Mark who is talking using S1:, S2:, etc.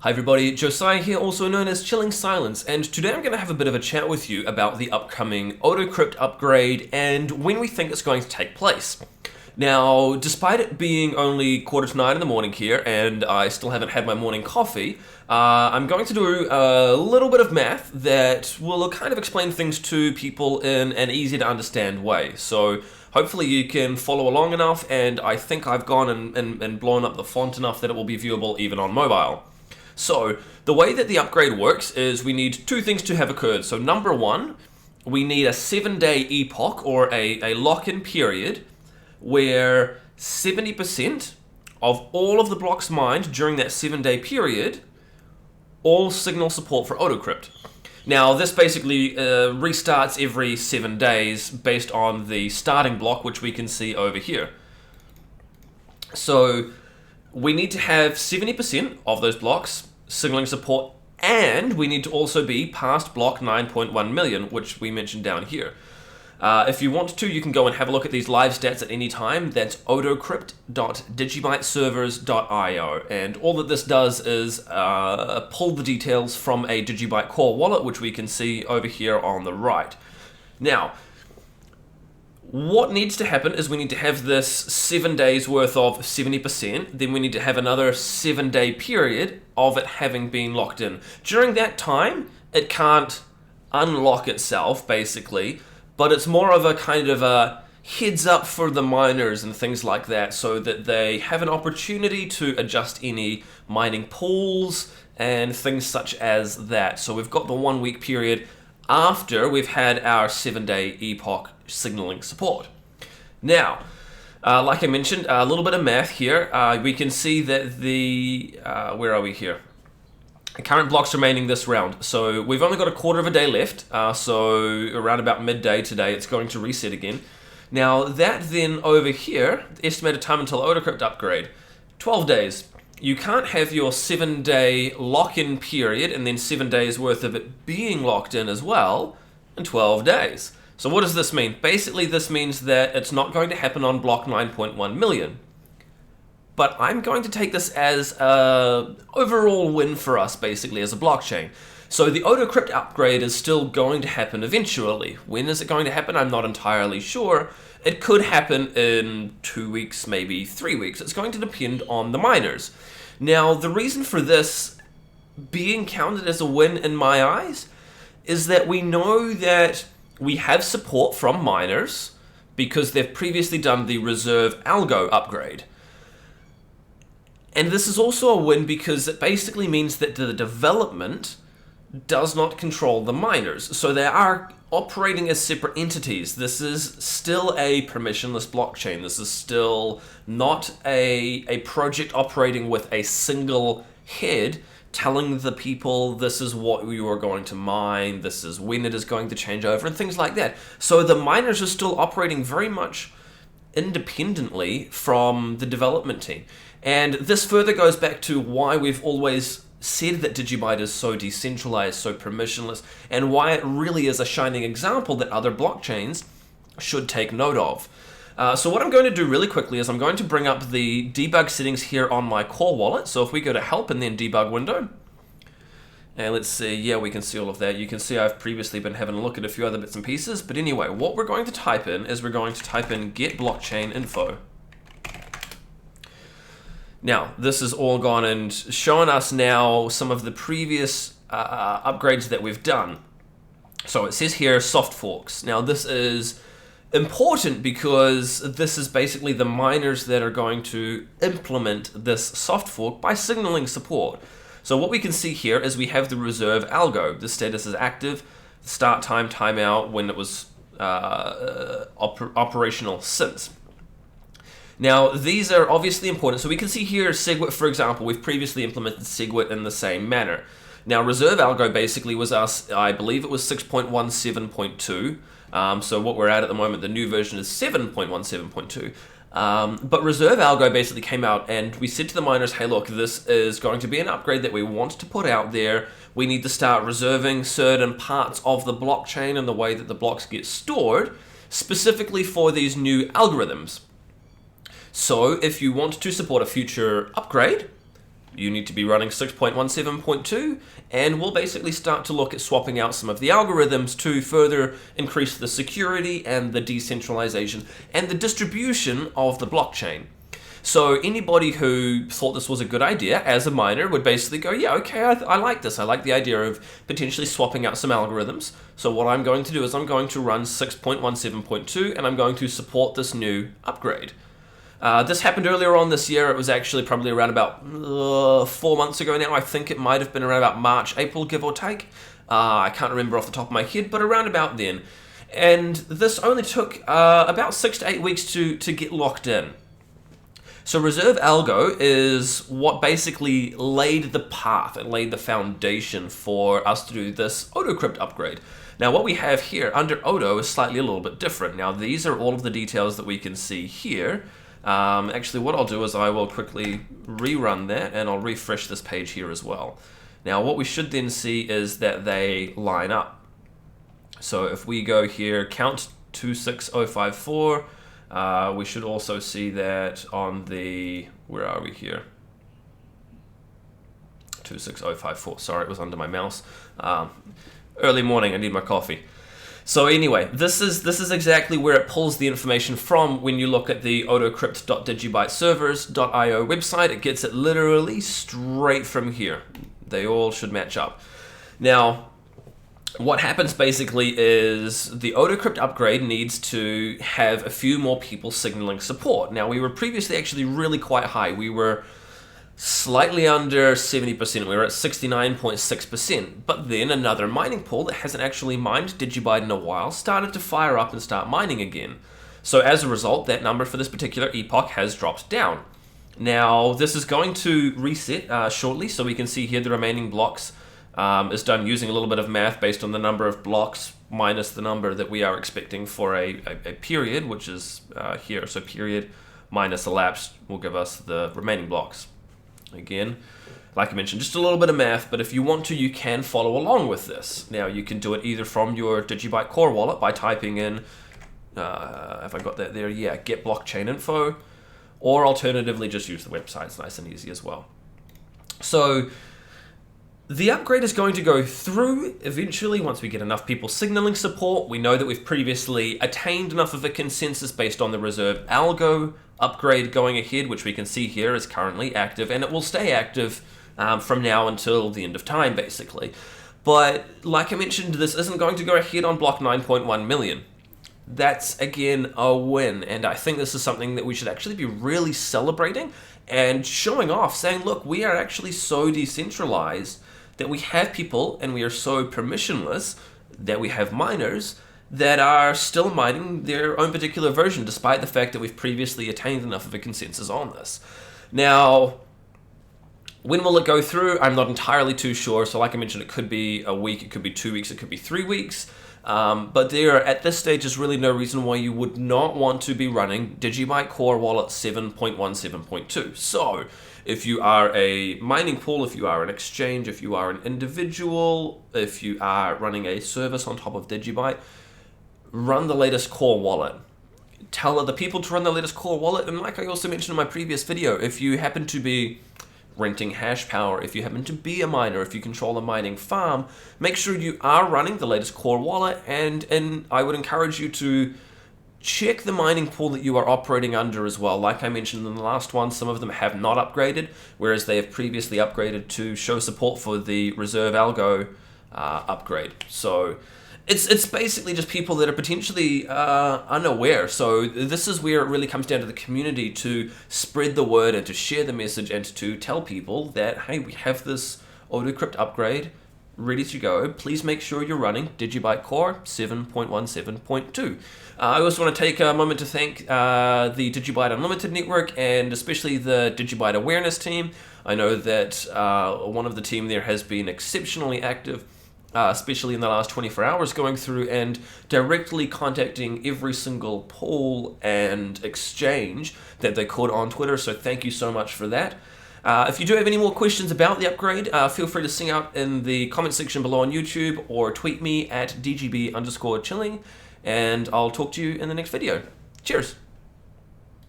S1: Hi everybody, Josiah here, also known as Chilling Silence, and today I'm going to have a bit of a chat with you about the upcoming Odocrypt upgrade and when we think it's going to take place. Now, despite it being only 8:45 in the morning here, and I still haven't had my morning coffee, I'm going to do a little bit of math that will kind of explain things to people in an easy to understand way. So hopefully you can follow along enough, and I think I've gone and blown up the font enough that it will be viewable even on mobile. So, the way that the upgrade works is we need two things to have occurred. So number one, we need a 7-day epoch, or a lock-in period, where 70% of all of the blocks mined during that 7-day period all signal support for Odocrypt. Now, this basically restarts every 7 days based on the starting block, which we can see over here. So we need to have 70% of those blocks signaling support, and we need to also be past block 9.1 million, which we mentioned down here. If you want to, you can go and have a look at these live stats at any time. That's odocrypt.digibiteservers.io, and all that this does is pull the details from a DigiByte core wallet, which we can see over here on the right. Now, what needs to happen is we need to have this 7 days worth of 70%, then we need to have another 7-day period of it having been locked in. During that time, it can't unlock itself, basically, but it's more of a kind of a heads up for the miners and things like that, so that they have an opportunity to adjust any mining pools and things such as that. So we've got the 1 week period after we've had our 7-day epoch signaling support. Now, like I mentioned, a little bit of math here. We can see that the, where are we here? The current blocks remaining this round. So we've only got a quarter of a day left, so around about midday today it's going to reset again. Now that then over here, the estimated time until Odocrypt upgrade, 12 days. You can't have your 7-day lock-in period and then 7 days worth of it being locked in as well in 12 days. So what does this mean? Basically, this means that it's not going to happen on block 9.1 million. But I'm going to take this as an overall win for us, basically, as a blockchain. So the Odocrypt upgrade is still going to happen eventually. When is it going to happen? I'm not entirely sure. It could happen in 2 weeks, maybe 3 weeks. It's going to depend on the miners. Now, the reason for this being counted as a win in my eyes is that we know that we have support from miners because they've previously done the reservealgo upgrade. And this is also a win because it basically means that the development does not control the miners. So they are operating as separate entities. This is still a permissionless blockchain. This is still not a project operating with a single head telling the people this is what you are going to mine, this is when it is going to change over, and things like that. So the miners are still operating very much independently from the development team. And this further goes back to why we've always said that DigiByte is so decentralized, so permissionless, and why it really is a shining example that other blockchains should take note of. So what I'm going to do really quickly is I'm going to bring up the debug settings here on my core wallet. So if we go to help and then debug window, and let's see, yeah, we can see all of that. You can see I've previously been having a look at a few other bits and pieces, but anyway, what we're going to type in is we're going to type in get blockchain info. Now, this has all gone and shown us now some of the previous upgrades that we've done. So it says here soft forks. Now this is important because this is basically the miners that are going to implement this soft fork by signaling support. So what we can see here is we have the reservealgo. The status is active, start time, timeout, when it was operational since. Now, these are obviously important. So we can see here SegWit, for example. We've previously implemented SegWit in the same manner. Now, reservealgo basically was us, I believe it was 6.17.2. So what we're at the moment, the new version is 7.17.2. But reservealgo basically came out and we said to the miners, hey, look, this is going to be an upgrade that we want to put out there. We need to start reserving certain parts of the blockchain and the way that the blocks get stored, specifically for these new algorithms. So if you want to support a future upgrade, you need to be running 6.17.2, and we'll basically start to look at swapping out some of the algorithms to further increase the security and the decentralization and the distribution of the blockchain. So anybody who thought this was a good idea as a miner would basically go, yeah, okay, I like this. I like the idea of potentially swapping out some algorithms. So what I'm going to do is I'm going to run 6.17.2, and I'm going to support this new upgrade. This happened earlier on this year. It was actually probably around about 4 months ago now. I think it might have been around about March, April, give or take. I can't remember off the top of my head, but around about then. And this only took about 6 to 8 weeks to get locked in. So reservealgo is what basically laid the path and laid the foundation for us to do this Odocrypt upgrade. Now what we have here under Odo is slightly a little bit different. Now these are all of the details that we can see here. Actually what I'll do is I will quickly rerun that, and I'll refresh this page here as well. Now what we should then see is that they line up. So if we go here, count 26054, we should also see that on the, where are we here? 26054, sorry, it was under my mouse. Early morning, I need my coffee. So anyway, this is exactly where it pulls the information from when you look at the odocrypt.digibyteservers.io website. It gets it literally straight from here. They all should match up. Now, what happens basically is the Odocrypt upgrade needs to have a few more people signaling support. Now, we were previously actually really quite high. We were slightly under 70%. We were at 69.6%. But then another mining pool that hasn't actually mined DigiByte in a while started to fire up and start mining again. So as a result, that number for this particular epoch has dropped down. Now, this is going to reset shortly, so we can see here the remaining blocks is done using a little bit of math based on the number of blocks minus the number that we are expecting for a period, which is here. So period minus elapsed will give us the remaining blocks. Again, like I mentioned, just a little bit of math, but if you want to, you can follow along with this. Now, you can do it either from your DigiByte core wallet by typing in, have I got that there? Yeah, get blockchain info, or alternatively, just use the website. It's nice and easy as well. So the upgrade is going to go through eventually once we get enough people signaling support. We know that we've previously attained enough of a consensus based on the reservealgo upgrade going ahead, which we can see here is currently active, and it will stay active from now until the end of time, basically. But like I mentioned, this isn't going to go ahead on block 9.1 million. That's, again, a win, and I think this is something that we should actually be really celebrating and showing off, saying, look, we are actually so decentralized that we have people, and we are so permissionless that we have miners that are still mining their own particular version, despite the fact that we've previously attained enough of a consensus on this. Now, when will it go through? I'm not entirely too sure. So like I mentioned, it could be a week, it could be 2 weeks, it could be 3 weeks. But there, at this stage, is really no reason why you would not want to be running DigiByte Core Wallet 7.17.2. So, if you are a mining pool, if you are an exchange, if you are an individual, if you are running a service on top of DigiByte, run the latest core wallet. Tell other people to run the latest core wallet. And like I also mentioned in my previous video, if you happen to be renting hash power, if you happen to be a miner, if you control a mining farm, make sure you are running the latest core wallet, and I would encourage you to check the mining pool that you are operating under as well. Like I mentioned in the last one, some of them have not upgraded, whereas they have previously upgraded to show support for the reservealgo upgrade. So it's basically just people that are potentially unaware. So this is where it really comes down to the community to spread the word and to share the message and to tell people that, hey, we have this Odocrypt upgrade ready to go. Please make sure you're running DigiByte Core 7.17.2. I also want to take a moment to thank the DigiByte Unlimited network and especially the DigiByte awareness team. I know that one of the team there has been exceptionally active, especially in the last 24 hours, going through and directly contacting every single pool and exchange that they could on Twitter, so thank you so much for that. If you do have any more questions about the upgrade, feel free to sing out in the comment section below on YouTube or tweet me at DGB_chilling, and I'll talk to you in the next video. Cheers!